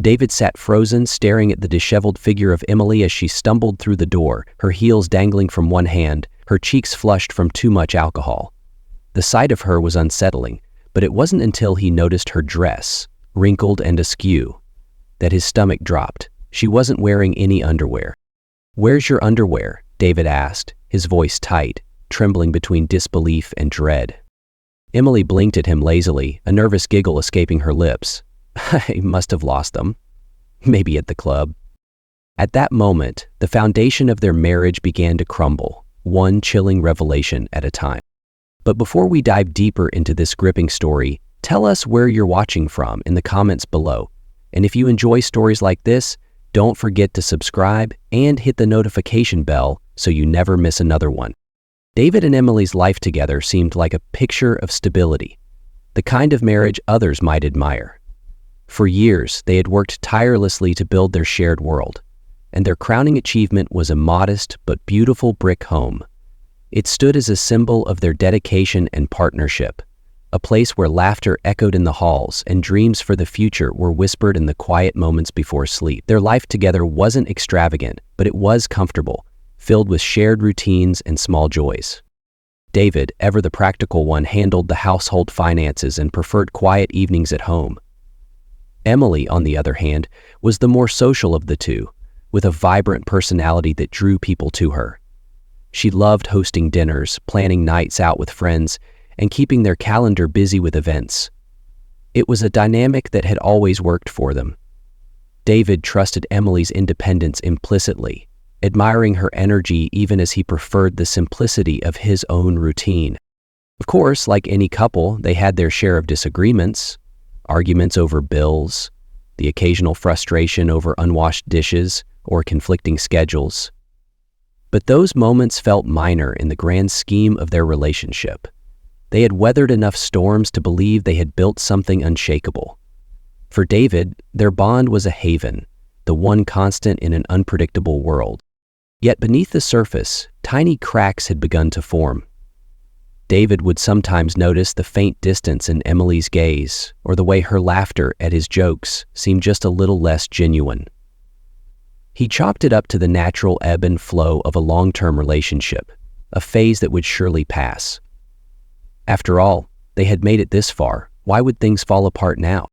David sat frozen, staring at the disheveled figure of Emily as she stumbled through the door, her heels dangling from one hand, her cheeks flushed from too much alcohol. The sight of her was unsettling, but it wasn't until he noticed her dress, wrinkled and askew, that his stomach dropped. She wasn't wearing any underwear. "Where's your underwear?" David asked, his voice tight, trembling between disbelief and dread. Emily blinked at him lazily, a nervous giggle escaping her lips. "I must have lost them. Maybe at the club." At that moment, the foundation of their marriage began to crumble, one chilling revelation at a time. But before we dive deeper into this gripping story, tell us where you're watching from in the comments below. And if you enjoy stories like this, don't forget to subscribe and hit the notification bell so you never miss another one. David and Emily's life together seemed like a picture of stability, the kind of marriage others might admire. For years, they had worked tirelessly to build their shared world, and their crowning achievement was a modest but beautiful brick home. It stood as a symbol of their dedication and partnership, a place where laughter echoed in the halls and dreams for the future were whispered in the quiet moments before sleep. Their life together wasn't extravagant, but it was comfortable, filled with shared routines and small joys. David, ever the practical one, handled the household finances and preferred quiet evenings at home. Emily, on the other hand, was the more social of the two, with a vibrant personality that drew people to her. She loved hosting dinners, planning nights out with friends, and keeping their calendar busy with events. It was a dynamic that had always worked for them. David trusted Emily's independence implicitly, admiring her energy even as he preferred the simplicity of his own routine. Of course, like any couple, they had their share of disagreements, arguments over bills, the occasional frustration over unwashed dishes or conflicting schedules. But those moments felt minor in the grand scheme of their relationship. They had weathered enough storms to believe they had built something unshakable. For David, their bond was a haven, the one constant in an unpredictable world. Yet beneath the surface, tiny cracks had begun to form. David would sometimes notice the faint distance in Emily's gaze, or the way her laughter at his jokes seemed just a little less genuine. He chalked it up to the natural ebb and flow of a long-term relationship, a phase that would surely pass. After all, they had made it this far. Why would things fall apart now?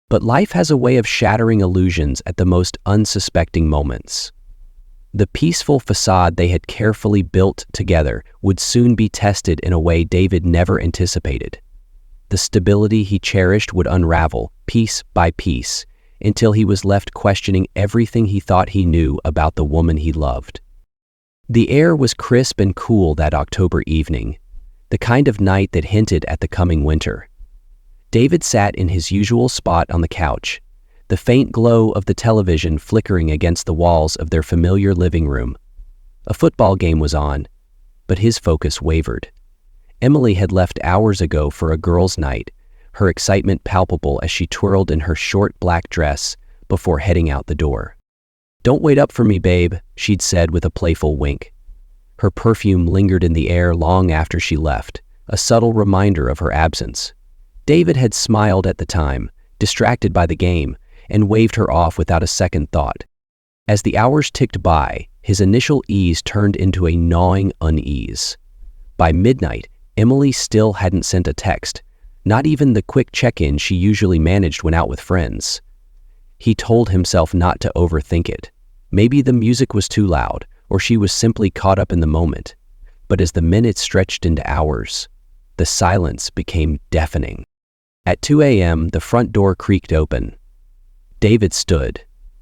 But life has a way of shattering illusions at the most unsuspecting moments. The peaceful facade they had carefully built together would soon be tested in a way David never anticipated. The stability he cherished would unravel, piece by piece, until he was left questioning everything he thought he knew about the woman he loved. The air was crisp and cool that October evening, the kind of night that hinted at the coming winter. David sat in his usual spot on the couch, the faint glow of the television flickering against the walls of their familiar living room. A football game was on, but his focus wavered. Emily had left hours ago for a girls' night, her excitement palpable as she twirled in her short black dress before heading out the door. "Don't wait up for me, babe," she'd said with a playful wink. Her perfume lingered in the air long after she left, a subtle reminder of her absence. David had smiled at the time, distracted by the game, and waved her off without a second thought. As the hours ticked by, his initial ease turned into a gnawing unease. By midnight, Emily still hadn't sent a text, not even the quick check-in she usually managed when out with friends. He told himself not to overthink it. Maybe the music was too loud, or she was simply caught up in the moment. But as the minutes stretched into hours, the silence became deafening. At 2 a.m., the front door creaked open. David stood,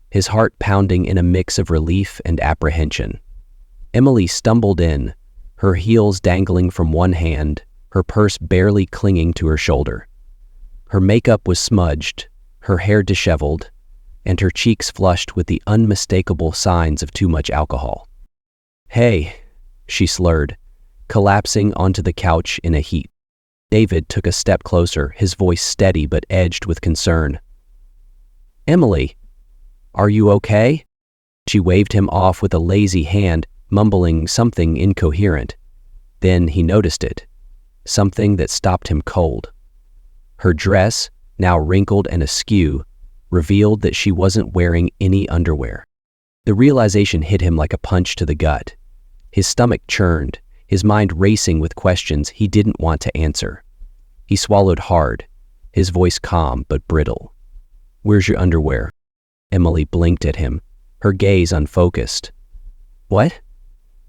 his heart pounding in a mix of relief and apprehension. Emily stumbled in, her heels dangling from one hand, her purse barely clinging to her shoulder. Her makeup was smudged, her hair disheveled, and her cheeks flushed with the unmistakable signs of too much alcohol. "Hey," she slurred, collapsing onto the couch in a heap. David took a step closer, his voice steady but edged with concern. "Emily, are you okay?" She waved him off with a lazy hand, mumbling something incoherent. Then he noticed it, something that stopped him cold. Her dress, now wrinkled and askew, revealed that she wasn't wearing any underwear. The realization hit him like a punch to the gut. His stomach churned, his mind racing with questions he didn't want to answer. He swallowed hard, his voice calm but brittle. "Where's your underwear?" Emily blinked at him, her gaze unfocused. "What?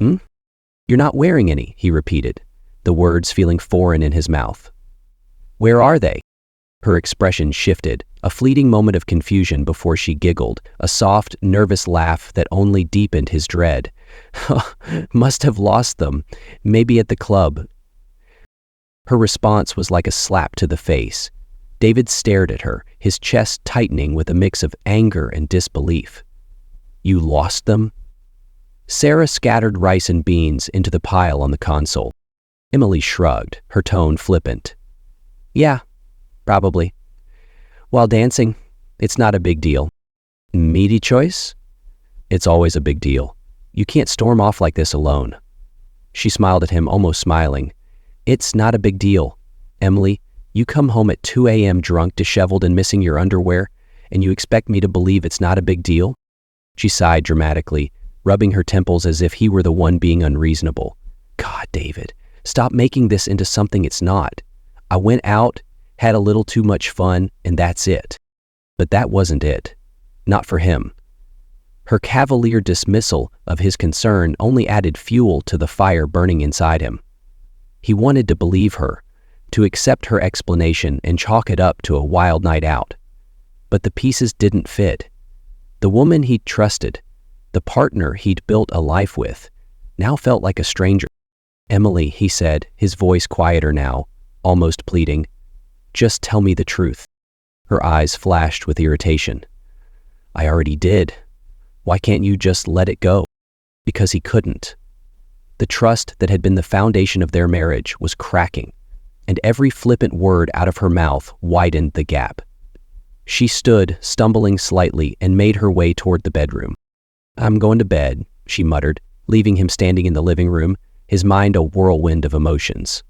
You're not wearing any," he repeated, the words feeling foreign in his mouth. "Where are they?" Her expression shifted, a fleeting moment of confusion before she giggled, a soft, nervous laugh that only deepened his dread. "Must have lost them, maybe at the club." Her response was like a slap to the face. David stared at her, his chest tightening with a mix of anger and disbelief. "You lost them?" Sarah scattered rice and beans into the pile on the console. Emily shrugged, her tone flippant. "Yeah, probably. While dancing, it's not a big deal." "Meaty choice?" "It's always a big deal. You can't storm off like this alone." She smiled at him, almost smiling. "It's not a big deal. Emily, you come home at 2 a.m. drunk, disheveled, and missing your underwear, and you expect me to believe it's not a big deal?" She sighed dramatically, rubbing her temples as if he were the one being unreasonable. "God, David, stop making this into something it's not. I went out, had a little too much fun, and that's it." But that wasn't it. Not for him. Her cavalier dismissal of his concern only added fuel to the fire burning inside him. He wanted to believe her, to accept her explanation and chalk it up to a wild night out. But the pieces didn't fit. The woman he'd trusted, the partner he'd built a life with, now felt like a stranger. "Emily," he said, his voice quieter now, almost pleading, "just tell me the truth." Her eyes flashed with irritation. "I already did. Why can't you just let it go?" Because he couldn't. The trust that had been the foundation of their marriage was cracking, and every flippant word out of her mouth widened the gap. She stood, stumbling slightly, and made her way toward the bedroom. "I'm going to bed," she muttered, leaving him standing in the living room, his mind a whirlwind of emotions.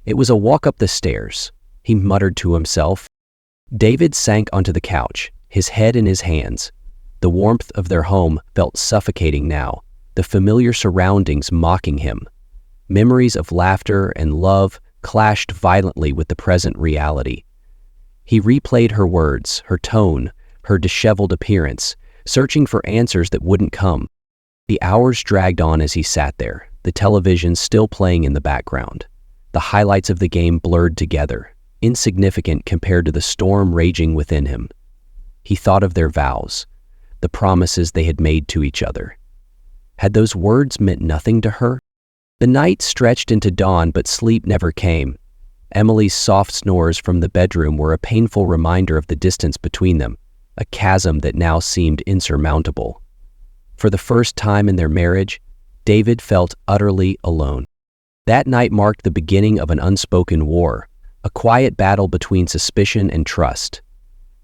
It was a walk up the stairs, he muttered to himself. David sank onto the couch, his head in his hands. The warmth of their home felt suffocating now, the familiar surroundings mocking him. Memories of laughter and love clashed violently with the present reality. He replayed her words, her tone, her disheveled appearance, searching for answers that wouldn't come. The hours dragged on as he sat there, the television still playing in the background. The highlights of the game blurred together, insignificant compared to the storm raging within him. He thought of their vows, the promises they had made to each other. Had those words meant nothing to her? The night stretched into dawn, but sleep never came. Emily's soft snores from the bedroom were a painful reminder of the distance between them, a chasm that now seemed insurmountable. For the first time in their marriage, David felt utterly alone. That night marked the beginning of an unspoken war, a quiet battle between suspicion and trust.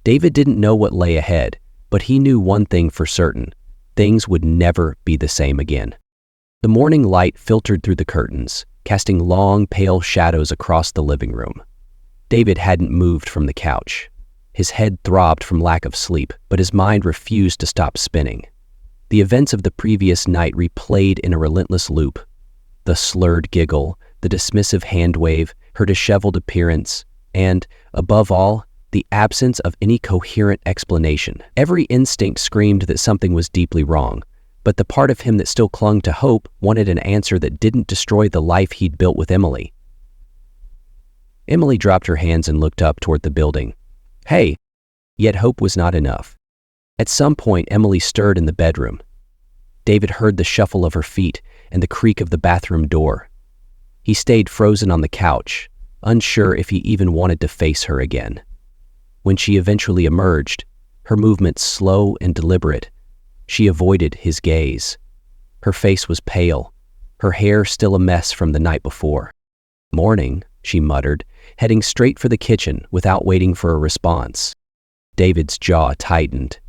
David didn't know what lay ahead, but he knew one thing for certain: things would never be the same again. The morning light filtered through the curtains, casting long, pale shadows across the living room. David hadn't moved from the couch. His head throbbed from lack of sleep, but his mind refused to stop spinning. The events of the previous night replayed in a relentless loop. The slurred giggle, the dismissive hand wave, her disheveled appearance, and, above all, the absence of any coherent explanation. Every instinct screamed that something was deeply wrong, but the part of him that still clung to hope wanted an answer that didn't destroy the life he'd built with Emily. Emily dropped her hands and looked up toward the building. "Hey!" Yet hope was not enough. At some point, Emily stirred in the bedroom. David heard the shuffle of her feet and the creak of the bathroom door. He stayed frozen on the couch, unsure if he even wanted to face her again. When she eventually emerged, her movements slow and deliberate, she avoided his gaze. Her face was pale, her hair still a mess from the night before. "Morning," she muttered, heading straight for the kitchen without waiting for a response. David's jaw tightened.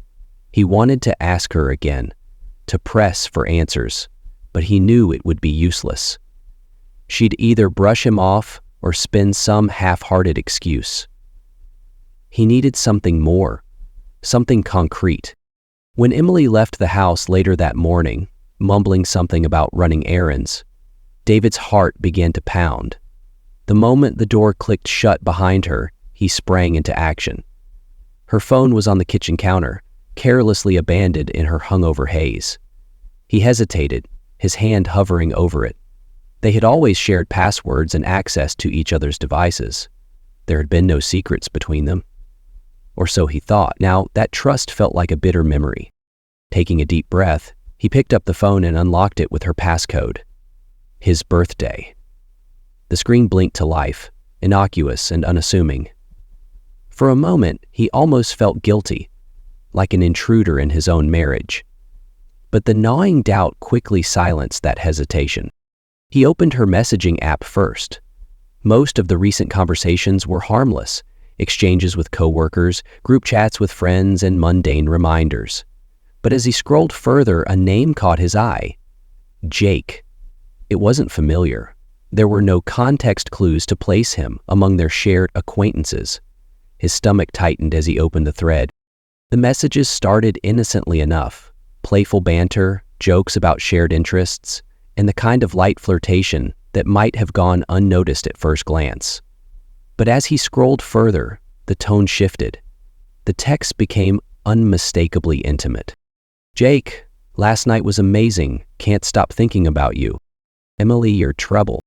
He wanted to ask her again, to press for answers, but he knew it would be useless. She'd either brush him off or spin some half-hearted excuse. He needed something more, something concrete. When Emily left the house later that morning, mumbling something about running errands, David's heart began to pound. The moment the door clicked shut behind her, he sprang into action. Her phone was on the kitchen counter, carelessly abandoned in her hungover haze. He hesitated, his hand hovering over it. They had always shared passwords and access to each other's devices. There had been no secrets between them. Or so he thought. Now, that trust felt like a bitter memory. Taking a deep breath, he picked up the phone and unlocked it with her passcode. His birthday. The screen blinked to life, innocuous and unassuming. For a moment, he almost felt guilty, like an intruder in his own marriage. But the gnawing doubt quickly silenced that hesitation. He opened her messaging app first. Most of the recent conversations were harmless, exchanges with coworkers, group chats with friends, and mundane reminders. But as he scrolled further, a name caught his eye. Jake. It wasn't familiar. There were no context clues to place him among their shared acquaintances. His stomach tightened as he opened the thread. The messages started innocently enough. Playful banter, jokes about shared interests, and the kind of light flirtation that might have gone unnoticed at first glance. But as he scrolled further, the tone shifted. The text became unmistakably intimate. Jake, last night was amazing. Can't stop thinking about you. Emily, you're trouble.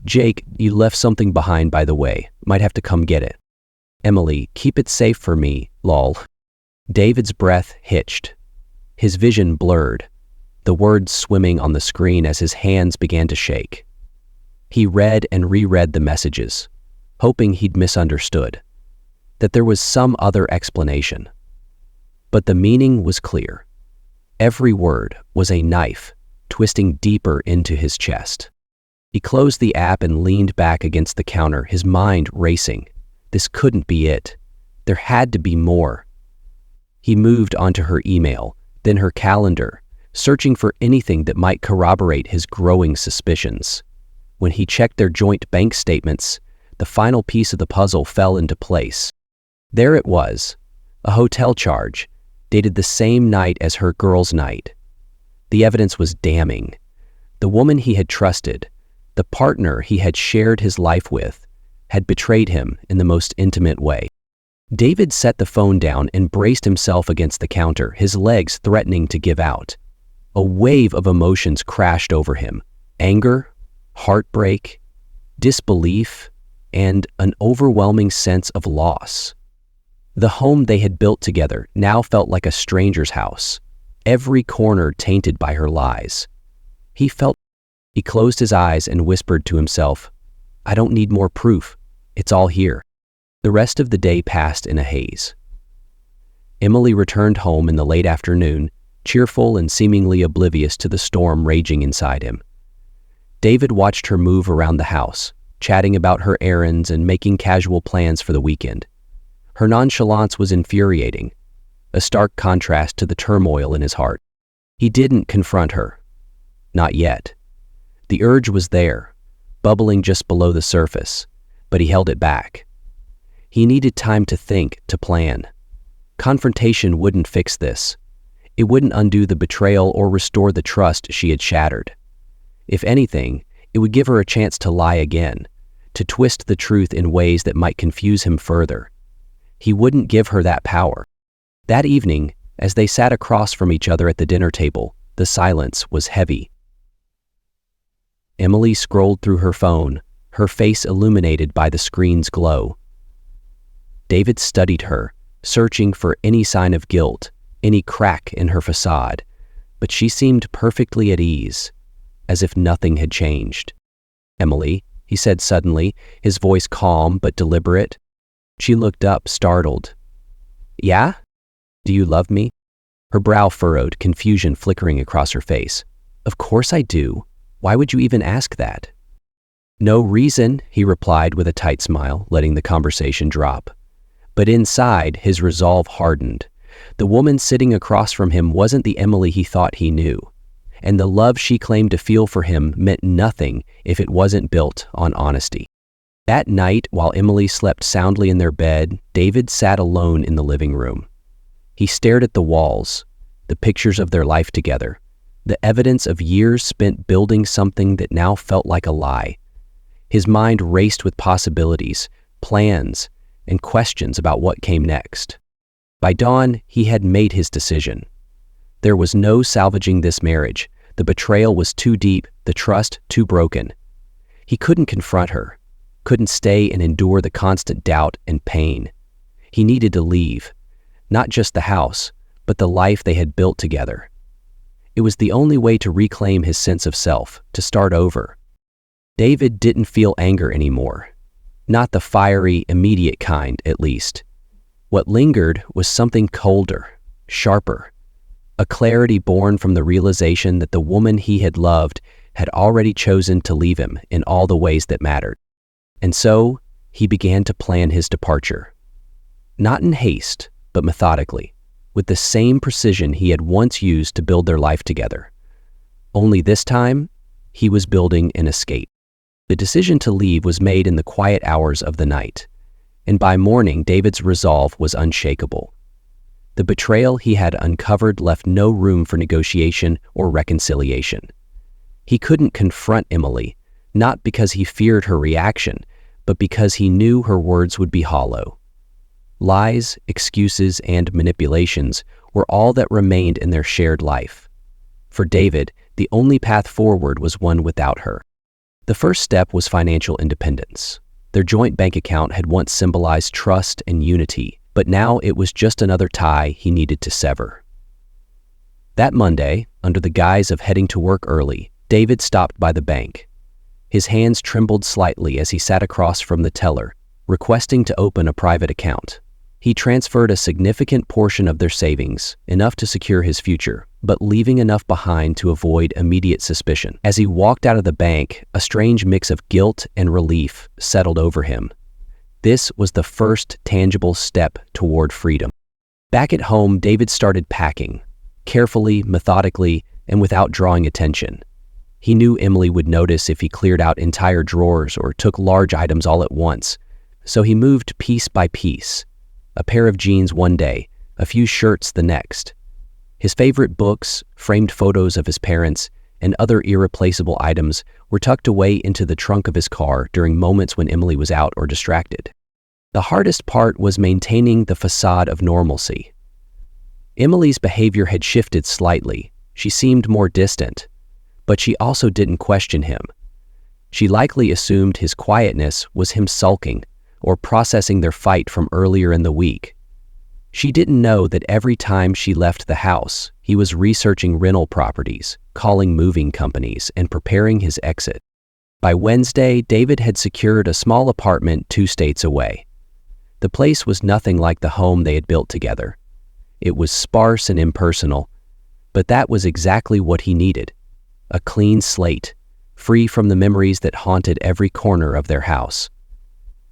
Jake, you left something behind, by the way. Might have to come get it. Emily, keep it safe for me, lol. David's breath hitched. His vision blurred, the words swimming on the screen as his hands began to shake. He read and reread the messages, hoping he'd misunderstood, that there was some other explanation. But the meaning was clear. Every word was a knife, twisting deeper into his chest. He closed the app and leaned back against the counter, his mind racing. This couldn't be it. There had to be more. He moved onto her email, then her calendar, searching for anything that might corroborate his growing suspicions. When he checked their joint bank statements, the final piece of the puzzle fell into place. There it was, a hotel charge, dated the same night as her girls' night. The evidence was damning. The woman he had trusted, the partner he had shared his life with, had betrayed him in the most intimate way. David set the phone down and braced himself against the counter, his legs threatening to give out. A wave of emotions crashed over him. Anger, heartbreak, disbelief, and an overwhelming sense of loss. The home they had built together now felt like a stranger's house, every corner tainted by her lies. He closed his eyes and whispered to himself, I don't need more proof. It's all here. The rest of the day passed in a haze. Emily returned home in the late afternoon, cheerful and seemingly oblivious to the storm raging inside him. David watched her move around the house, chatting about her errands and making casual plans for the weekend. Her nonchalance was infuriating, a stark contrast to the turmoil in his heart. He didn't confront her. Not yet. The urge was there, bubbling just below the surface, but he held it back. He needed time to think, to plan. Confrontation wouldn't fix this. It wouldn't undo the betrayal or restore the trust she had shattered. If anything, it would give her a chance to lie again, to twist the truth in ways that might confuse him further. He wouldn't give her that power. That evening, as they sat across from each other at the dinner table, the silence was heavy. Emily scrolled through her phone, her face illuminated by the screen's glow. David studied her, searching for any sign of guilt, any crack in her facade, but she seemed perfectly at ease, as if nothing had changed. Emily, he said suddenly, his voice calm but deliberate. She looked up, startled. Yeah? Do you love me? Her brow furrowed, confusion flickering across her face. Of course I do. Why would you even ask that? No reason, he replied with a tight smile, letting the conversation drop. But inside, his resolve hardened. The woman sitting across from him wasn't the Emily he thought he knew, and the love she claimed to feel for him meant nothing if it wasn't built on honesty. That night, while Emily slept soundly in their bed, David sat alone in the living room. He stared at the walls, the pictures of their life together, the evidence of years spent building something that now felt like a lie. His mind raced with possibilities, plans, and questions about what came next. By dawn, he had made his decision. There was no salvaging this marriage. The betrayal was too deep, the trust too broken. He couldn't confront her, couldn't stay and endure the constant doubt and pain. He needed to leave, not just the house, but the life they had built together. It was the only way to reclaim his sense of self, to start over. David didn't feel anger anymore. Not the fiery, immediate kind, at least. What lingered was something colder, sharper, a clarity born from the realization that the woman he had loved had already chosen to leave him in all the ways that mattered. And so, he began to plan his departure. Not in haste, but methodically, with the same precision he had once used to build their life together. Only this time, he was building an escape. The decision to leave was made in the quiet hours of the night, and by morning David's resolve was unshakable. The betrayal he had uncovered left no room for negotiation or reconciliation. He couldn't confront Emily, not because he feared her reaction, but because he knew her words would be hollow. Lies, excuses, and manipulations were all that remained in their shared life. For David, the only path forward was one without her. The first step was financial independence. Their joint bank account had once symbolized trust and unity, but now it was just another tie he needed to sever. That Monday, under the guise of heading to work early, David stopped by the bank. His hands trembled slightly as he sat across from the teller, requesting to open a private account. He transferred a significant portion of their savings, enough to secure his future, but leaving enough behind to avoid immediate suspicion. As he walked out of the bank, a strange mix of guilt and relief settled over him. This was the first tangible step toward freedom. Back at home, David started packing, carefully, methodically, and without drawing attention. He knew Emily would notice if he cleared out entire drawers or took large items all at once, so he moved piece by piece. A pair of jeans one day, a few shirts the next. His favorite books, framed photos of his parents, and other irreplaceable items were tucked away into the trunk of his car during moments when Emily was out or distracted. The hardest part was maintaining the facade of normalcy. Emily's behavior had shifted slightly. She seemed more distant, but she also didn't question him. She likely assumed his quietness was him sulking or processing their fight from earlier in the week. She didn't know that every time she left the house, he was researching rental properties, calling moving companies, and preparing his exit. By Wednesday, David had secured a small apartment 2 states away. The place was nothing like the home they had built together. It was sparse and impersonal, but that was exactly what he needed. A clean slate, free from the memories that haunted every corner of their house.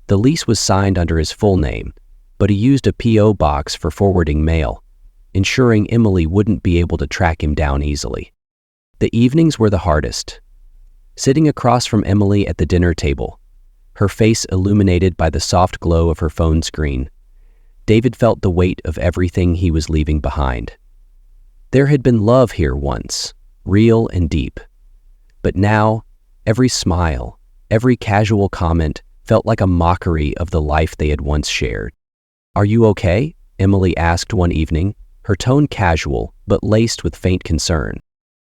The lease was signed under his full name, but he used a P.O. box for forwarding mail, ensuring Emily wouldn't be able to track him down easily. The evenings were the hardest. Sitting across from Emily at the dinner table, her face illuminated by the soft glow of her phone screen, David felt the weight of everything he was leaving behind. There had been love here once, real and deep. But now, every smile, every casual comment felt like a mockery of the life they had once shared. "Are you okay?" Emily asked one evening, her tone casual but laced with faint concern.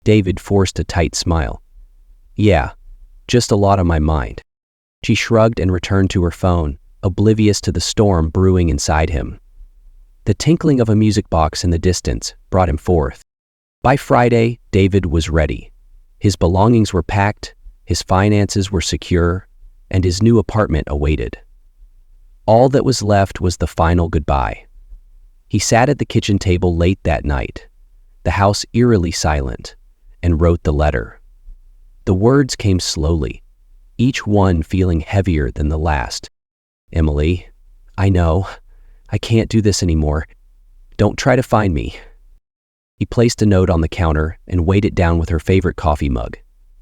David forced a tight smile. "Yeah, just a lot on my mind." She shrugged and returned to her phone, oblivious to the storm brewing inside him. The tinkling of a music box in the distance brought him forth. By Friday, David was ready. His belongings were packed, his finances were secure, and his new apartment awaited. All that was left was the final goodbye. He sat at the kitchen table late that night, the house eerily silent, and wrote the letter. The words came slowly, each one feeling heavier than the last. "Emily, I know. I can't do this anymore. Don't try to find me." He placed a note on the counter and weighed it down with her favorite coffee mug.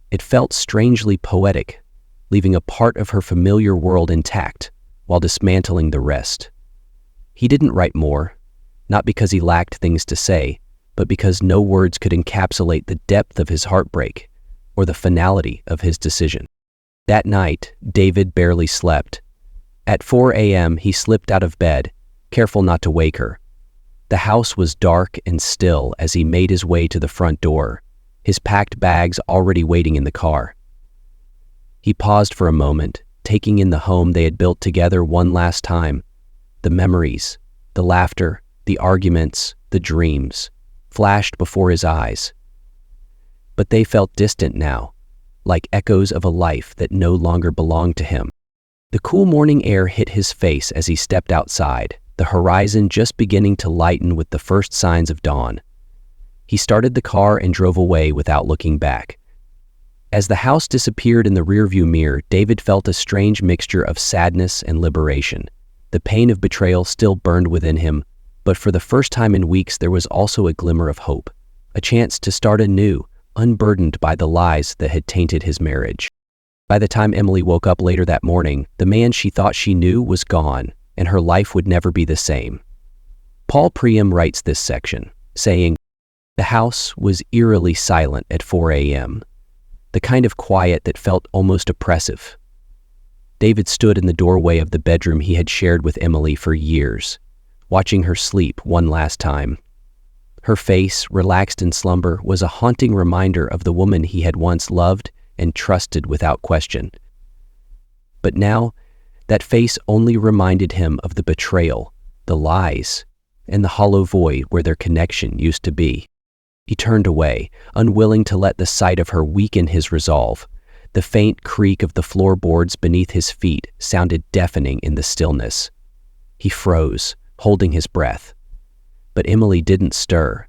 It felt strangely poetic, leaving a part of her familiar world intact while dismantling the rest. He didn't write more, not because he lacked things to say, but because no words could encapsulate the depth of his heartbreak or the finality of his decision. That night, David barely slept. At 4 a.m., he slipped out of bed, careful not to wake her. The house was dark and still as he made his way to the front door, his packed bags already waiting in the car. He paused for a moment, taking in the home they had built together one last time. The memories, the laughter, the arguments, the dreams, flashed before his eyes. But they felt distant now, like echoes of a life that no longer belonged to him. The cool morning air hit his face as he stepped outside, the horizon just beginning to lighten with the first signs of dawn. He started the car and drove away without looking back. As the house disappeared in the rearview mirror, David felt a strange mixture of sadness and liberation. The pain of betrayal still burned within him, but for the first time in weeks there was also a glimmer of hope, a chance to start anew, unburdened by the lies that had tainted his marriage. By the time Emily woke up later that morning, the man she thought she knew was gone, and her life would never be the same. Paul Priam writes this section, saying, "The house was eerily silent at 4 a.m., the kind of quiet that felt almost oppressive. David stood in the doorway of the bedroom he had shared with Emily for years, watching her sleep one last time. Her face, relaxed in slumber, was a haunting reminder of the woman he had once loved and trusted without question. But now, that face only reminded him of the betrayal, the lies, and the hollow void where their connection used to be. He turned away, unwilling to let the sight of her weaken his resolve. The faint creak of the floorboards beneath his feet sounded deafening in the stillness. He froze, holding his breath. But Emily didn't stir.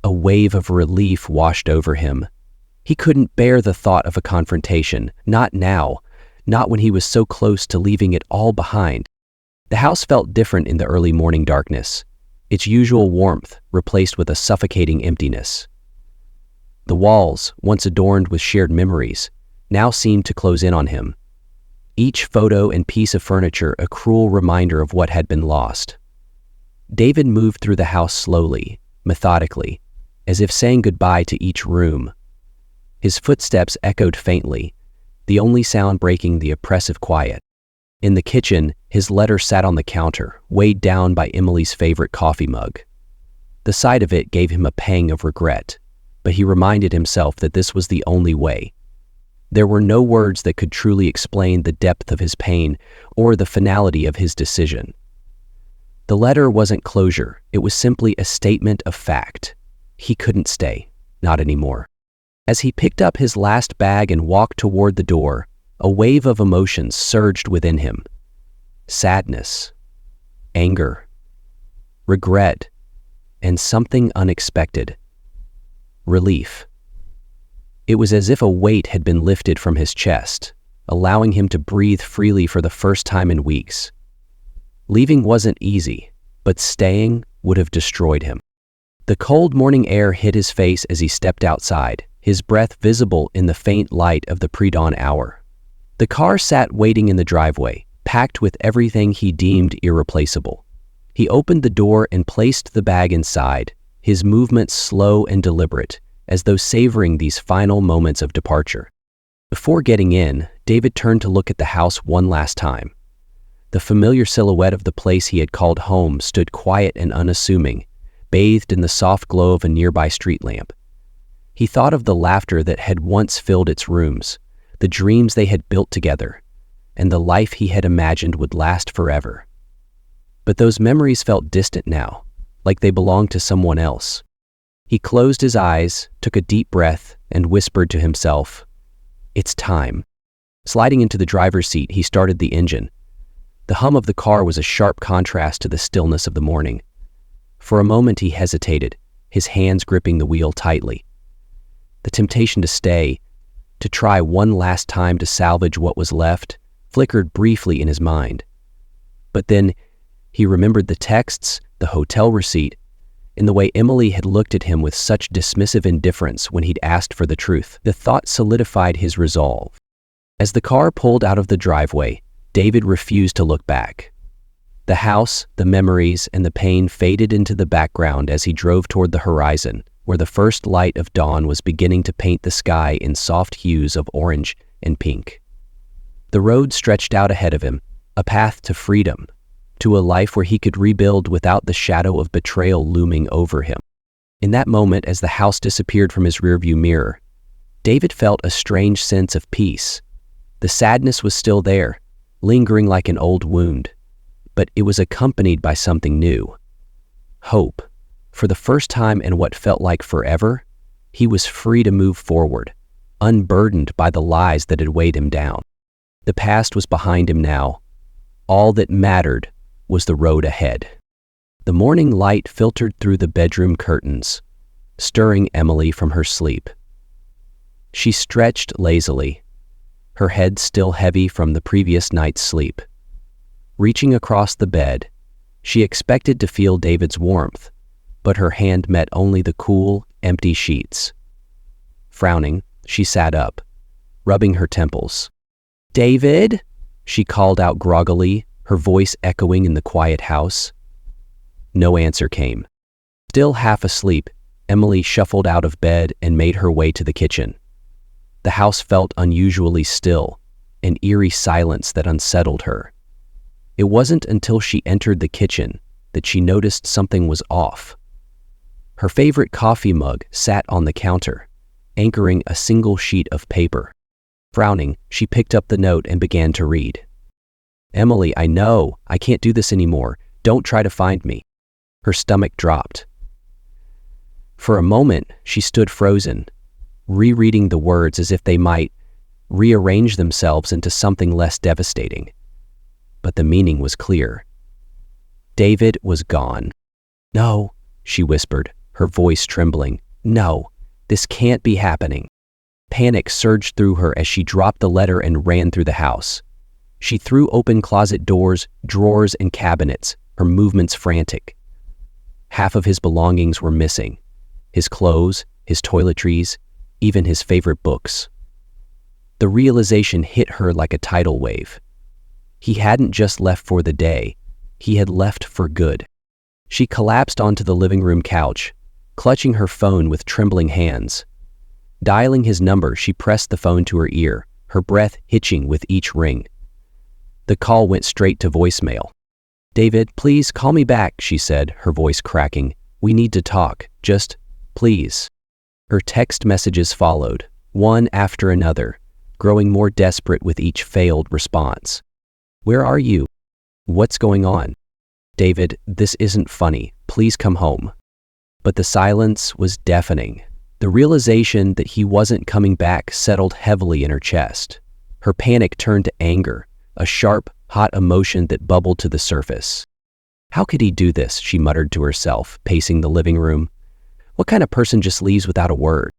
A wave of relief washed over him. He couldn't bear the thought of a confrontation, not now, not when he was so close to leaving it all behind. The house felt different in the early morning darkness, its usual warmth replaced with a suffocating emptiness. The walls, once adorned with shared memories, now seemed to close in on him. Each photo and piece of furniture a cruel reminder of what had been lost. David moved through the house slowly, methodically, as if saying goodbye to each room. His footsteps echoed faintly, the only sound breaking the oppressive quiet. In the kitchen, his letter sat on the counter, weighed down by Emily's favorite coffee mug. The sight of it gave him a pang of regret, but he reminded himself that this was the only way. There were no words that could truly explain the depth of his pain or the finality of his decision. The letter wasn't closure, it was simply a statement of fact. He couldn't stay, not anymore. As he picked up his last bag and walked toward the door, a wave of emotions surged within him. Sadness, anger, regret, and something unexpected. Relief. It was as if a weight had been lifted from his chest, allowing him to breathe freely for the first time in weeks. Leaving wasn't easy, but staying would have destroyed him. The cold morning air hit his face as he stepped outside, his breath visible in the faint light of the pre-dawn hour. The car sat waiting in the driveway, packed with everything he deemed irreplaceable. He opened the door and placed the bag inside, his movements slow and deliberate, as though savoring these final moments of departure. Before getting in, David turned to look at the house one last time. The familiar silhouette of the place he had called home stood quiet and unassuming, bathed in the soft glow of a nearby street lamp. He thought of the laughter that had once filled its rooms, the dreams they had built together, and the life he had imagined would last forever. But those memories felt distant now, like they belonged to someone else. He closed his eyes, took a deep breath, and whispered to himself, "It's time." Sliding into the driver's seat, he started the engine. The hum of the car was a sharp contrast to the stillness of the morning. For a moment he hesitated, his hands gripping the wheel tightly. The temptation to stay, to try one last time to salvage what was left, flickered briefly in his mind. But then he remembered the texts, the hotel receipt, and the way Emily had looked at him with such dismissive indifference when he'd asked for the truth. The thought solidified his resolve. As the car pulled out of the driveway, David refused to look back. The house, the memories, and the pain faded into the background as he drove toward the horizon, where the first light of dawn was beginning to paint the sky in soft hues of orange and pink. The road stretched out ahead of him, a path to freedom, to a life where he could rebuild without the shadow of betrayal looming over him. In that moment, as the house disappeared from his rearview mirror, David felt a strange sense of peace. The sadness was still there, lingering like an old wound, but it was accompanied by something new. Hope. For the first time in what felt like forever, he was free to move forward, unburdened by the lies that had weighed him down. The past was behind him now. All that mattered was the road ahead. The morning light filtered through the bedroom curtains, stirring Emily from her sleep. She stretched lazily, her head still heavy from the previous night's sleep. Reaching across the bed, she expected to feel David's warmth, but her hand met only the cool, empty sheets. Frowning, she sat up, rubbing her temples. "David?" she called out groggily, her voice echoing in the quiet house. No answer came. Still half asleep, Emily shuffled out of bed and made her way to the kitchen. The house felt unusually still, an eerie silence that unsettled her. It wasn't until she entered the kitchen that she noticed something was off. Her favorite coffee mug sat on the counter, anchoring a single sheet of paper. Frowning, she picked up the note and began to read. "Emily, I know, I can't do this anymore. Don't try to find me." Her stomach dropped. For a moment, she stood frozen, rereading the words as if they might rearrange themselves into something less devastating. But the meaning was clear. David was gone. "No," she whispered, her voice trembling. "No, this can't be happening." Panic surged through her as she dropped the letter and ran through the house. She threw open closet doors, drawers, and cabinets, her movements frantic. Half of his belongings were missing. His clothes, his toiletries, even his favorite books. The realization hit her like a tidal wave. He hadn't just left for the day, he had left for good. She collapsed onto the living room couch, clutching her phone with trembling hands. Dialing his number, she pressed the phone to her ear, her breath hitching with each ring. The call went straight to voicemail. "David, please call me back," she said, her voice cracking. "We need to talk. Just, please." Her text messages followed, one after another, growing more desperate with each failed response. "Where are you? What's going on? David, this isn't funny. Please come home." But the silence was deafening. The realization that he wasn't coming back settled heavily in her chest. Her panic turned to anger, a sharp, hot emotion that bubbled to the surface. "How could he do this?" she muttered to herself, pacing the living room. "What kind of person just leaves without a word?"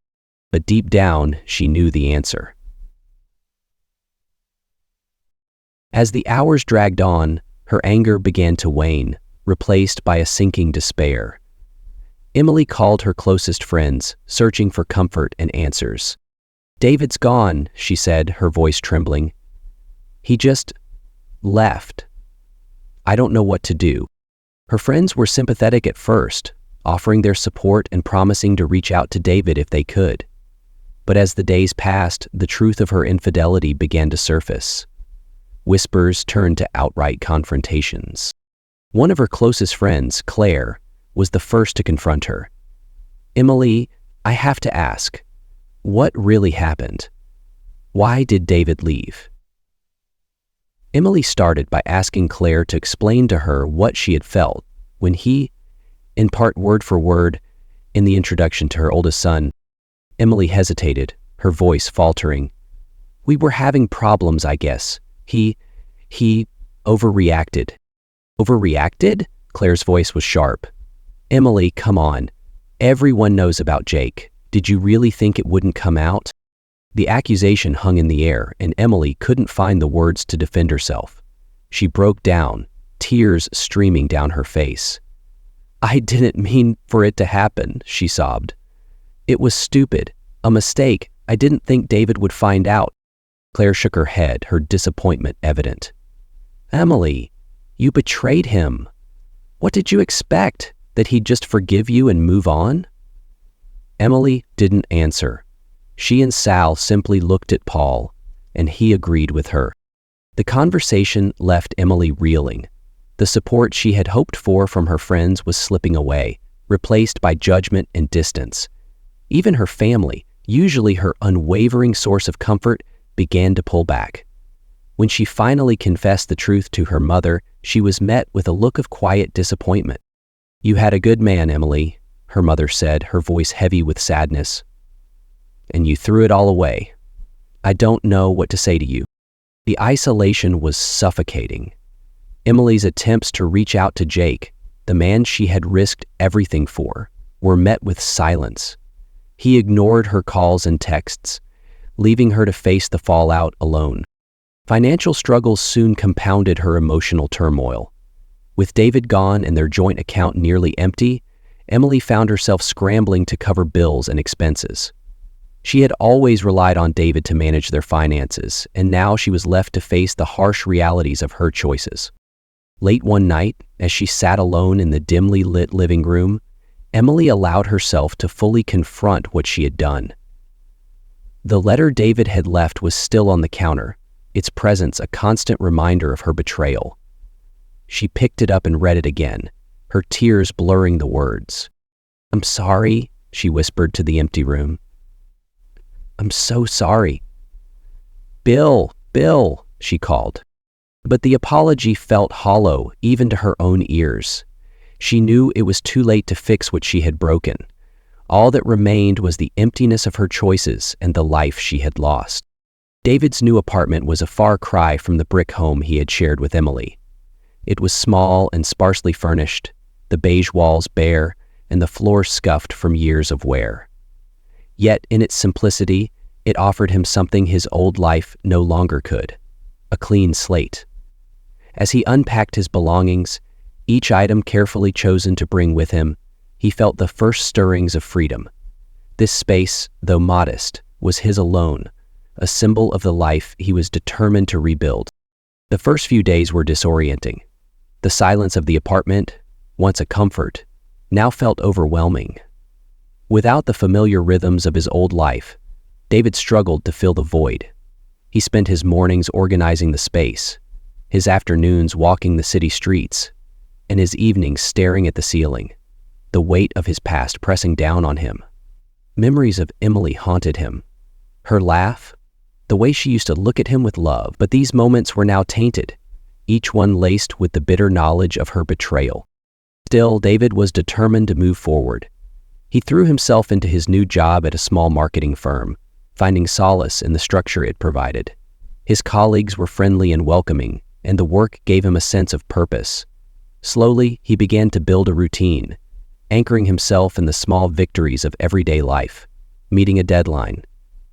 But deep down, she knew the answer. As the hours dragged on, her anger began to wane, replaced by a sinking despair. Emily called her closest friends, searching for comfort and answers. "David's gone," she said, her voice trembling. "He just left. I don't know what to do." Her friends were sympathetic at first, offering their support and promising to reach out to David if they could. But as the days passed, the truth of her infidelity began to surface. Whispers turned to outright confrontations. One of her closest friends, Claire, was the first to confront her. "Emily, I have to ask, what really happened? Why did David leave?" Emily started by asking Claire to explain to her what she had felt when he, in part word for word, in the introduction to her oldest son. Emily hesitated, her voice faltering. "We were having problems, I guess. He overreacted." "Overreacted?" Claire's voice was sharp. "Emily, come on. Everyone knows about Jake. Did you really think it wouldn't come out?" The accusation hung in the air, and Emily couldn't find the words to defend herself. She broke down, tears streaming down her face. "I didn't mean for it to happen," she sobbed. "It was stupid, a mistake. I didn't think David would find out." Claire shook her head, her disappointment evident. "Emily, You betrayed him. What did you expect? That he'd just forgive you and move on?" Emily didn't answer. She and Sal simply looked at Paul, and he agreed with her. The conversation left Emily reeling. The support she had hoped for from her friends was slipping away, replaced by judgment and distance. Even her family, usually her unwavering source of comfort, began to pull back. When she finally confessed the truth to her mother, she was met with a look of quiet disappointment. "You had a good man, Emily," her mother said, her voice heavy with sadness. "And you threw it all away. I don't know what to say to you." The isolation was suffocating. Emily's attempts to reach out to Jake, the man she had risked everything for, were met with silence. He ignored her calls and texts, leaving her to face the fallout alone. Financial struggles soon compounded her emotional turmoil. With David gone and their joint account nearly empty, Emily found herself scrambling to cover bills and expenses. She had always relied on David to manage their finances, and now she was left to face the harsh realities of her choices. Late one night, as she sat alone in the dimly lit living room, Emily allowed herself to fully confront what she had done. The letter David had left was still on the counter, its presence a constant reminder of her betrayal. She picked it up and read it again, her tears blurring the words. "I'm sorry," she whispered to the empty room. "I'm so sorry." Bill," she called. But the apology felt hollow even to her own ears. She knew it was too late to fix what she had broken. All that remained was the emptiness of her choices and the life she had lost. David's new apartment was a far cry from the brick home he had shared with Emily. It was small and sparsely furnished, the beige walls bare, and the floor scuffed from years of wear. Yet in its simplicity, it offered him something his old life no longer could: a clean slate. As he unpacked his belongings, each item carefully chosen to bring with him, he felt the first stirrings of freedom. This space, though modest, was his alone, a symbol of the life he was determined to rebuild. The first few days were disorienting. The silence of the apartment, once a comfort, now felt overwhelming. Without the familiar rhythms of his old life, David struggled to fill the void. He spent his mornings organizing the space, his afternoons walking the city streets, and his evenings staring at the ceiling, the weight of his past pressing down on him. Memories of Emily haunted him. Her laugh, the way she used to look at him with love, but these moments were now tainted, each one laced with the bitter knowledge of her betrayal. Still, David was determined to move forward. He threw himself into his new job at a small marketing firm, finding solace in the structure it provided. His colleagues were friendly and welcoming, and the work gave him a sense of purpose. Slowly, he began to build a routine, anchoring himself in the small victories of everyday life, meeting a deadline,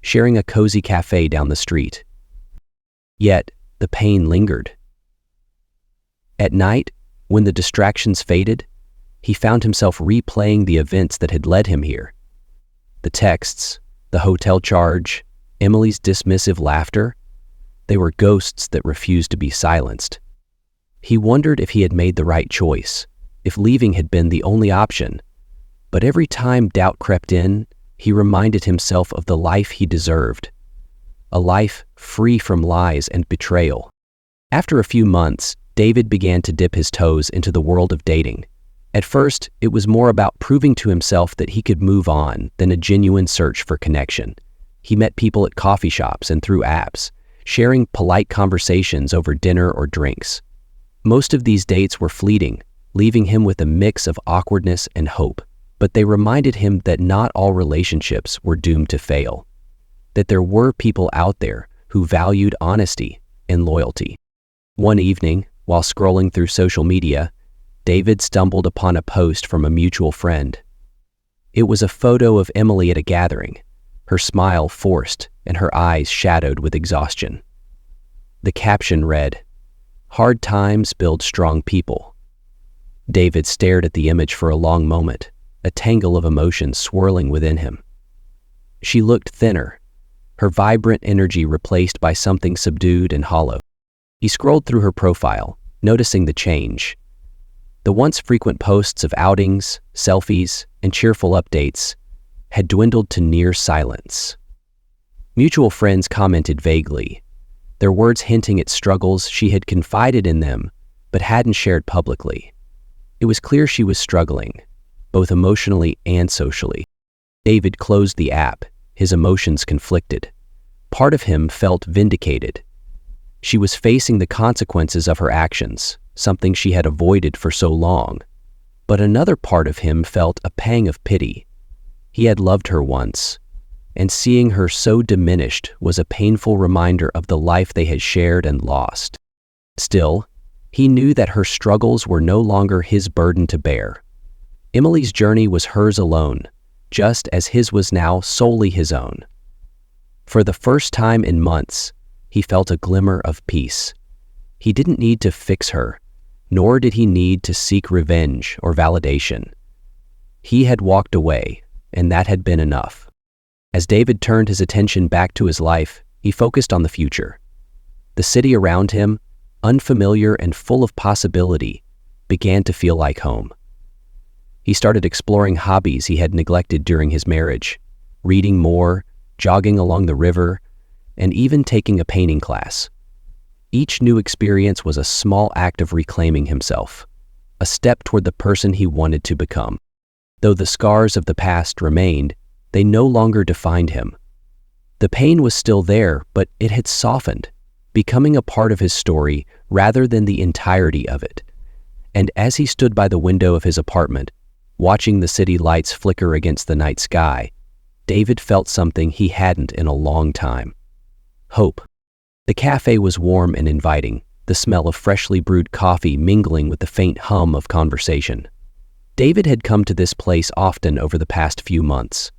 sharing a cozy cafe down the street. Yet, the pain lingered. At night, when the distractions faded, he found himself replaying the events that had led him here. The texts, the hotel charge, Emily's dismissive laughter, they were ghosts that refused to be silenced. He wondered if he had made the right choice, if leaving had been the only option. But every time doubt crept in, he reminded himself of the life he deserved, a life free from lies and betrayal. After a few months, David began to dip his toes into the world of dating. At first, it was more about proving to himself that he could move on than a genuine search for connection. He met people at coffee shops and through apps, sharing polite conversations over dinner or drinks. Most of these dates were fleeting, leaving him with a mix of awkwardness and hope, but they reminded him that not all relationships were doomed to fail, that there were people out there who valued honesty and loyalty. One evening, while scrolling through social media, David stumbled upon a post from a mutual friend. It was a photo of Emily at a gathering, her smile forced and her eyes shadowed with exhaustion. The caption read, "Hard times build strong people." David stared at the image for a long moment, a tangle of emotions swirling within him. She looked thinner, her vibrant energy replaced by something subdued and hollow. He scrolled through her profile, noticing the change. The once frequent posts of outings, selfies, and cheerful updates had dwindled to near silence. Mutual friends commented vaguely, their words hinting at struggles she had confided in them but hadn't shared publicly. It was clear she was struggling, both emotionally and socially. David closed the app, his emotions conflicted. Part of him felt vindicated. She was facing the consequences of her actions, something she had avoided for so long. But another part of him felt a pang of pity. He had loved her once, and seeing her so diminished was a painful reminder of the life they had shared and lost. Still, he knew that her struggles were no longer his burden to bear. Emily's journey was hers alone, just as his was now solely his own. For the first time in months, he felt a glimmer of peace. He didn't need to fix her, nor did he need to seek revenge or validation. He had walked away, and that had been enough. As David turned his attention back to his life, he focused on the future. The city around him, unfamiliar and full of possibility, began to feel like home. He started exploring hobbies he had neglected during his marriage, reading more, jogging along the river, and even taking a painting class. Each new experience was a small act of reclaiming himself, a step toward the person he wanted to become. Though the scars of the past remained, they no longer defined him. The pain was still there, but it had softened, becoming a part of his story rather than the entirety of it. And as he stood by the window of his apartment, watching the city lights flicker against the night sky, David felt something he hadn't in a long time. Hope. The cafe was warm and inviting, the smell of freshly brewed coffee mingling with the faint hum of conversation. David had come to this place often over the past few months.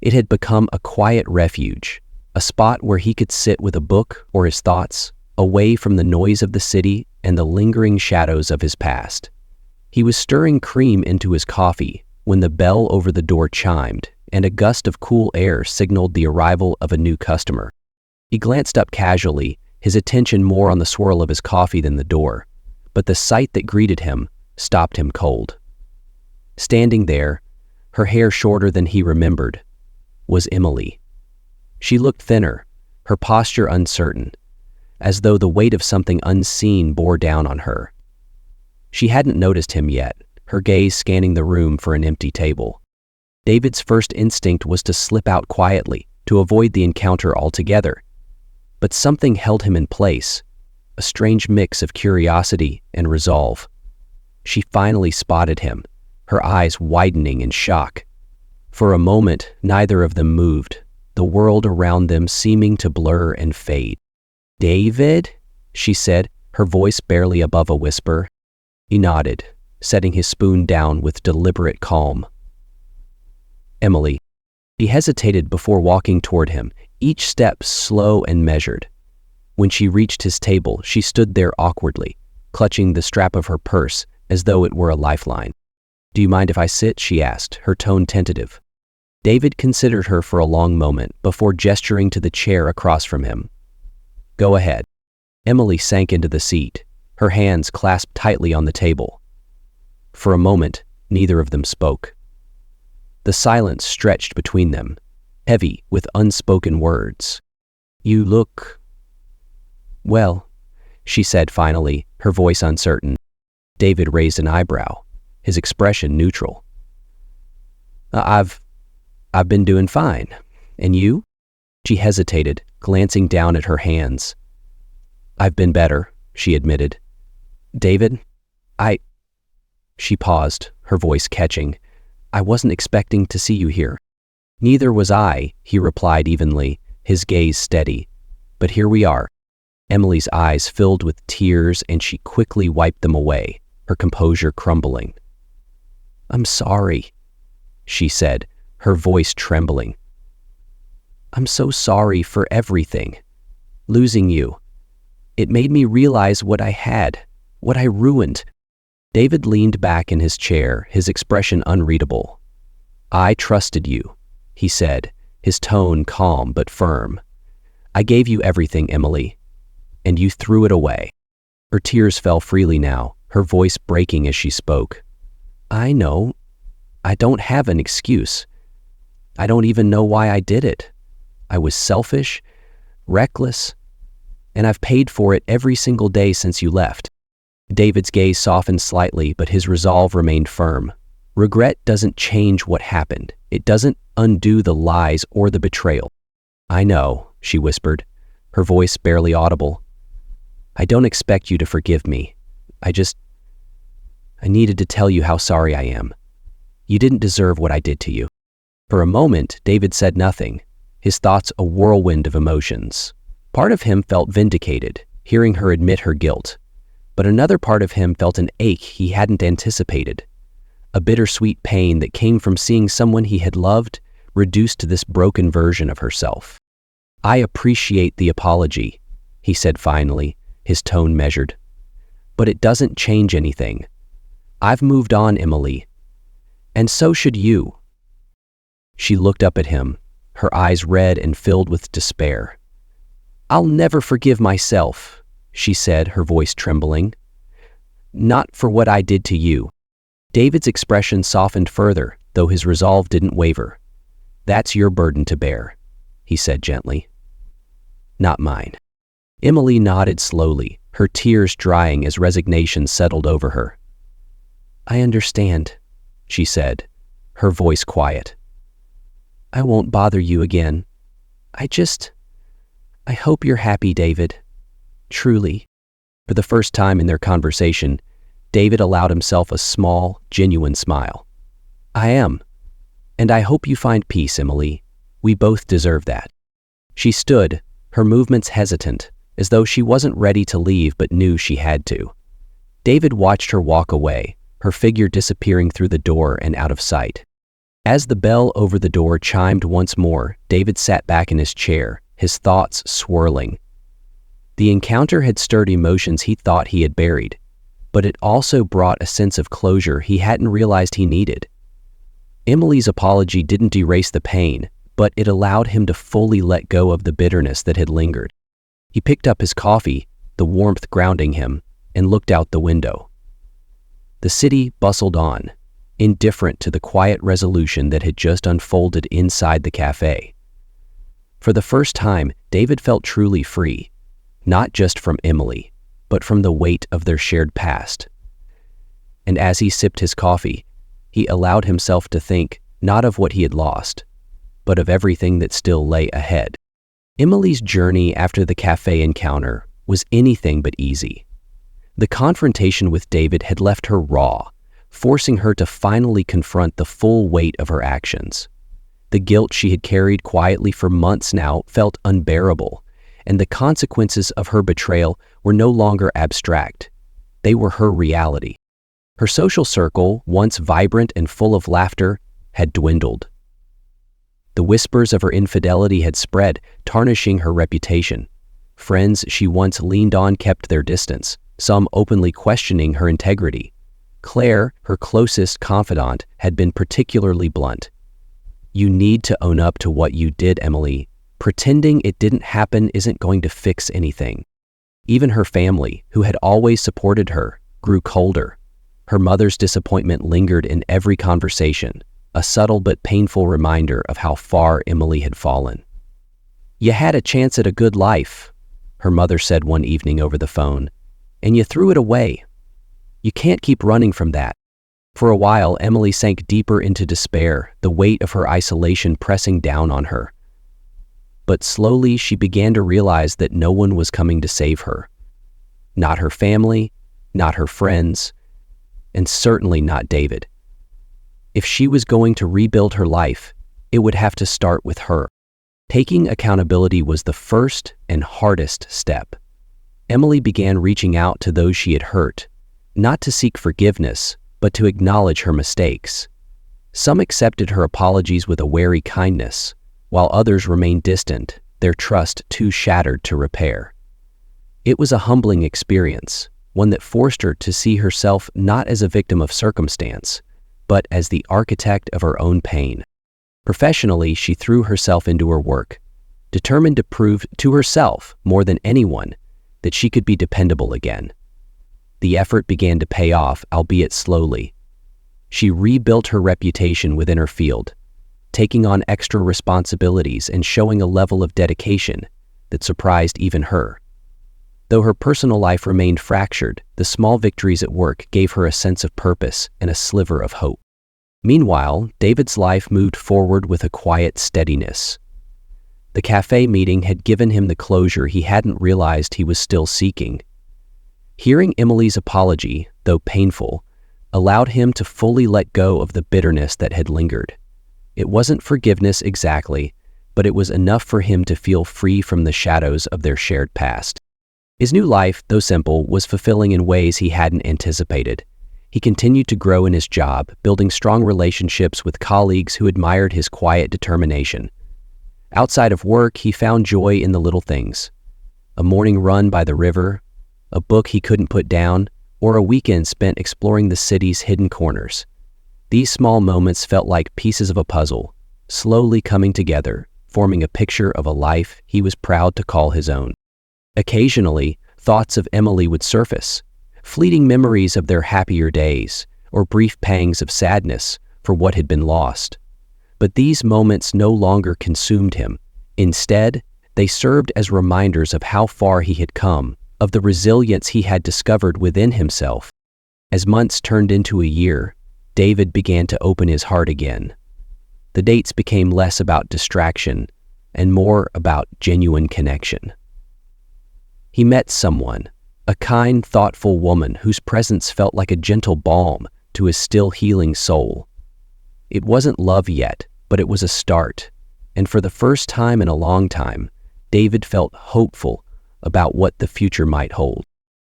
It had become a quiet refuge, a spot where he could sit with a book or his thoughts, away from the noise of the city and the lingering shadows of his past. He was stirring cream into his coffee when the bell over the door chimed and a gust of cool air signaled the arrival of a new customer. He glanced up casually, his attention more on the swirl of his coffee than the door, but the sight that greeted him stopped him cold. Standing there, her hair shorter than he remembered, was Emily. She looked thinner, her posture uncertain, as though the weight of something unseen bore down on her. She hadn't noticed him yet, her gaze scanning the room for an empty table. David's first instinct was to slip out quietly, to avoid the encounter altogether. But something held him in place, a strange mix of curiosity and resolve. She finally spotted him, her eyes widening in shock. For a moment, neither of them moved, the world around them seeming to blur and fade. "David?" she said, her voice barely above a whisper. He nodded, setting his spoon down with deliberate calm. "Emily." He hesitated before walking toward him, each step slow and measured. When she reached his table, she stood there awkwardly, clutching the strap of her purse as though it were a lifeline. "Do you mind if I sit?" she asked, her tone tentative. David considered her for a long moment before gesturing to the chair across from him. "Go ahead." Emily sank into the seat, her hands clasped tightly on the table. For a moment, neither of them spoke. The silence stretched between them, heavy with unspoken words. "You look well," she said finally, her voice uncertain. David raised an eyebrow, his expression neutral. I've been doing fine. And you?" She hesitated, glancing down at her hands. "I've been better," she admitted. "David, She paused, her voice catching. "I wasn't expecting to see you here." "Neither was I," he replied evenly, his gaze steady. "But here we are." Emily's eyes filled with tears and she quickly wiped them away, her composure crumbling. "I'm sorry," she said, her voice trembling. "I'm so sorry for everything. Losing you. It made me realize what I had, what I ruined." David leaned back in his chair, his expression unreadable. "I trusted you," he said, his tone calm but firm. "I gave you everything, Emily, and you threw it away." Her tears fell freely now, her voice breaking as she spoke. I know. I don't have an excuse. I don't even know why I did it. I was selfish, reckless, and I've paid for it every single day since you left. David's gaze softened slightly, but his resolve remained firm. Regret doesn't change what happened. It doesn't undo the lies or the betrayal. I know, she whispered, her voice barely audible. I don't expect you to forgive me. I needed to tell you how sorry I am. You didn't deserve what I did to you. For a moment, David said nothing, his thoughts a whirlwind of emotions. Part of him felt vindicated, hearing her admit her guilt, but another part of him felt an ache he hadn't anticipated, a bittersweet pain that came from seeing someone he had loved reduced to this broken version of herself. I appreciate the apology, he said finally, his tone measured. But it doesn't change anything. I've moved on, Emily. And so should you. She looked up at him, her eyes red and filled with despair. I'll never forgive myself, she said, her voice trembling. Not for what I did to you. David's expression softened further, though his resolve didn't waver. That's your burden to bear, he said gently. Not mine. Emily nodded slowly, her tears drying as resignation settled over her. I understand, she said, her voice quiet. I won't bother you again. I hope you're happy, David. Truly. For the first time in their conversation, David allowed himself a small, genuine smile. I am. And I hope you find peace, Emily. We both deserve that. She stood, her movements hesitant, as though she wasn't ready to leave but knew she had to. David watched her walk away, her figure disappearing through the door and out of sight. As the bell over the door chimed once more, David sat back in his chair, his thoughts swirling. The encounter had stirred emotions he thought he had buried, but it also brought a sense of closure he hadn't realized he needed. Emily's apology didn't erase the pain, but it allowed him to fully let go of the bitterness that had lingered. He picked up his coffee, the warmth grounding him, and looked out the window. The city bustled on, indifferent to the quiet resolution that had just unfolded inside the cafe. For the first time, David felt truly free, not just from Emily, but from the weight of their shared past. And as he sipped his coffee, he allowed himself to think not of what he had lost, but of everything that still lay ahead. Emily's journey after the cafe encounter was anything but easy. The confrontation with David had left her raw, forcing her to finally confront the full weight of her actions. The guilt she had carried quietly for months now felt unbearable, and the consequences of her betrayal were no longer abstract. They were her reality. Her social circle, once vibrant and full of laughter, had dwindled. The whispers of her infidelity had spread, tarnishing her reputation. Friends she once leaned on kept their distance, some openly questioning her integrity. Claire, her closest confidant, had been particularly blunt. You need to own up to what you did, Emily. Pretending it didn't happen isn't going to fix anything. Even her family, who had always supported her, grew colder. Her mother's disappointment lingered in every conversation, a subtle but painful reminder of how far Emily had fallen. You had a chance at a good life, her mother said one evening over the phone, and you threw it away. You can't keep running from that. For a while, Emily sank deeper into despair, the weight of her isolation pressing down on her. But slowly she began to realize that no one was coming to save her. Not her family, not her friends, and certainly not David. If she was going to rebuild her life, it would have to start with her. Taking accountability was the first and hardest step. Emily began reaching out to those she had hurt, not to seek forgiveness, but to acknowledge her mistakes. Some accepted her apologies with a wary kindness, while others remained distant, their trust too shattered to repair. It was a humbling experience, one that forced her to see herself not as a victim of circumstance, but as the architect of her own pain. Professionally, she threw herself into her work, determined to prove to herself more than anyone that she could be dependable again. the effort began to pay off, albeit slowly. She rebuilt her reputation within her field, taking on extra responsibilities and showing a level of dedication that surprised even her. Though her personal life remained fractured, the small victories at work gave her a sense of purpose and a sliver of hope. Meanwhile, David's life moved forward with a quiet steadiness. The cafe meeting had given him the closure he hadn't realized he was still seeking. Hearing Emily's apology, though painful, allowed him to fully let go of the bitterness that had lingered. It wasn't forgiveness exactly, but it was enough for him to feel free from the shadows of their shared past. His new life, though simple, was fulfilling in ways he hadn't anticipated. He continued to grow in his job, building strong relationships with colleagues who admired his quiet determination. Outside of work, he found joy in the little things: a morning run by the river, a book he couldn't put down, or a weekend spent exploring the city's hidden corners. These small moments felt like pieces of a puzzle, slowly coming together, forming a picture of a life he was proud to call his own. Occasionally, thoughts of Emily would surface, fleeting memories of their happier days, or brief pangs of sadness for what had been lost. But these moments no longer consumed him. Instead, they served as reminders of how far he had come, of the resilience he had discovered within himself. As months turned into a year, David began to open his heart again. The dates became less about distraction and more about genuine connection. He met someone, a kind, thoughtful woman whose presence felt like a gentle balm to his still healing soul. It wasn't love yet, but it was a start, and for the first time in a long time, David felt hopeful about what the future might hold.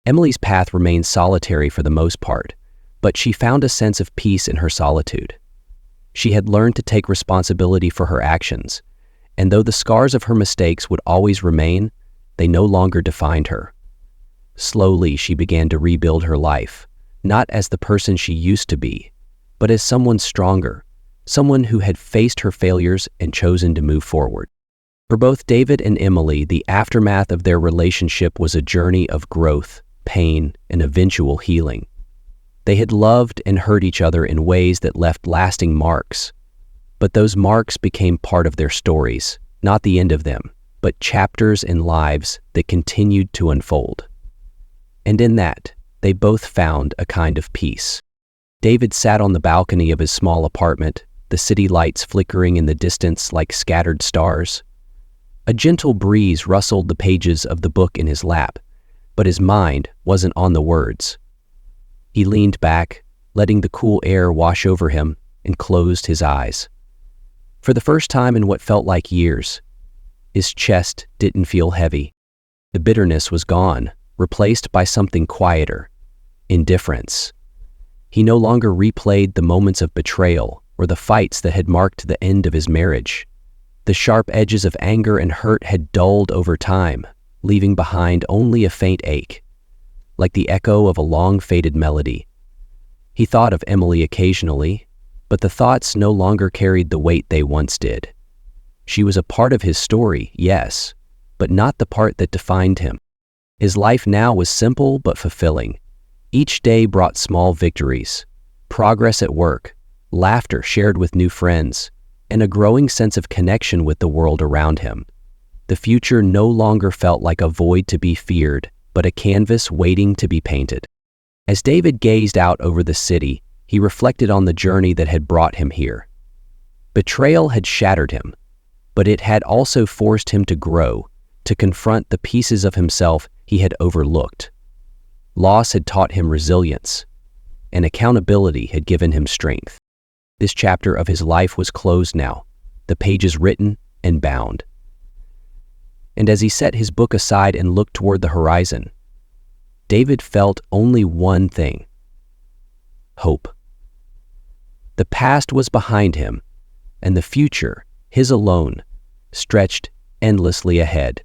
Emily's path remained solitary for the most part, but she found a sense of peace in her solitude. She had learned to take responsibility for her actions, and though the scars of her mistakes would always remain, they no longer defined her. Slowly, she began to rebuild her life, not as the person she used to be, but as someone stronger, someone who had faced her failures and chosen to move forward. For both David and Emily, the aftermath of their relationship was a journey of growth, pain, and eventual healing. They had loved and hurt each other in ways that left lasting marks, but those marks became part of their stories, not the end of them, but chapters in lives that continued to unfold. And in that, they both found a kind of peace. David sat on the balcony of his small apartment, the city lights flickering in the distance like scattered stars. A gentle breeze rustled the pages of the book in his lap, but his mind wasn't on the words. He leaned back, letting the cool air wash over him, and closed his eyes. For the first time in what felt like years, his chest didn't feel heavy. The bitterness was gone, replaced by something quieter: indifference. He no longer replayed the moments of betrayal or the fights that had marked the end of his marriage. The sharp edges of anger and hurt had dulled over time, leaving behind only a faint ache, like the echo of a long-faded melody. He thought of Emily occasionally, but the thoughts no longer carried the weight they once did. She was a part of his story, yes, but not the part that defined him. His life now was simple but fulfilling. Each day brought small victories, progress at work, laughter shared with new friends, and a growing sense of connection with the world around him. The future no longer felt like a void to be feared, but a canvas waiting to be painted. As David gazed out over the city, he reflected on the journey that had brought him here. Betrayal had shattered him, but it had also forced him to grow, to confront the pieces of himself he had overlooked. Loss had taught him resilience, and accountability had given him strength. This chapter of his life was closed now, the pages written and bound. And as he set his book aside and looked toward the horizon, David felt only one thing: hope. The past was behind him, and the future, his alone, stretched endlessly ahead.